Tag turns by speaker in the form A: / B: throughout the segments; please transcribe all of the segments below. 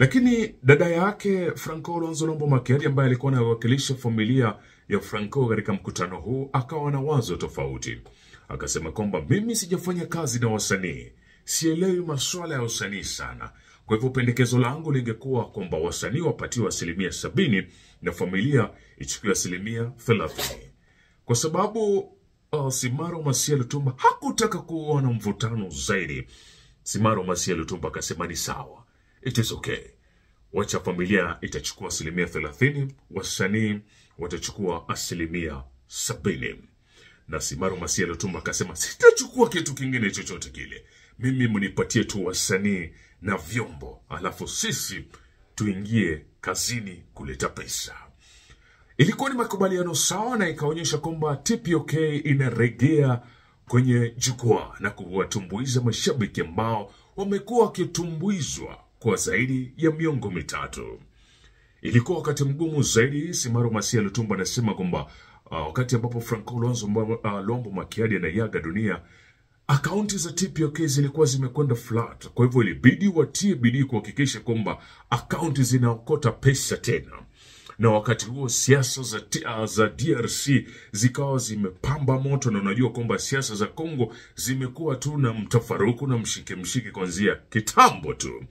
A: Lakini dada yake Franco Luambo Luambo Makiadi ambaye alikuwa anawakilisha familia ya Franco katika mkutano huu akawa na wazo tofauti. Akasema kwamba mimi sijafanya kazi na wasanii, sielewi masuala ya usanii sana. Kwa hivyo pendekezo langu lingekuwa kwamba wasanii wapatiwe 70% na familia ichukue 30%. Kwa sababu Simaro Masia Lutumba hakutaka kuona mvutano zaidi. Simaro Masia Lutumba akasema ni sawa, it is okay. Wacha familia itachukua 30%, wasanii watachukua 70%. Na Simaro Masia Lutumba akasema sitachukua kitu kingine chochote kile. Mimi mnipatie tu wasanii na vyombo, alafu sisi tuingie kazini kuleta pesa. Ilikuwa ni makubaliano sawa na ikaonyesha kwamba TPOK inaregea kwenye jukwaa na kuwatumbuiza mashabiki ambao wamekuwa wakitumbuizwa kwa zaidi ya miongo mitatu. Ilikuwa wakati mgumu zaidi. Simaro Masia Lutumba anasema kwamba wakati ambapo Franco Luambo Makiadi anayaga dunia, akaunti za TPOK zilikuwa zimekwenda flat. Kwa hivyo ilibidi watie bidii kuhakikisha kwamba akaunti zinaokota pesa tena. Na wakati huo siasa za DRC zikawa zimepamba moto, na unajua kwamba siasa za Kongo zimekuwa tu na mtafaruku na mshike kuanzia kitambo tu.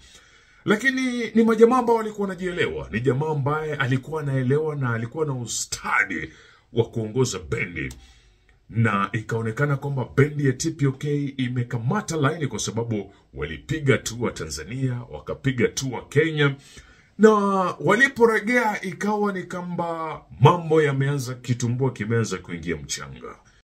A: Lakini ni majamaa ambao walikuwa wanajielewa. Ni jamaa ambaye alikuwa anaelewa na alikuwa na ustadi wa kuongoza bendi. Na ikaonekana kwamba bendi ya TPOK imekamata laini kwa sababu walipiga tu wa Tanzania, wakapiga tu wa Kenya. Na waliporegea ikawa ni kamba mambo yameanza, kitumbua kimeanza kuingia mchanga.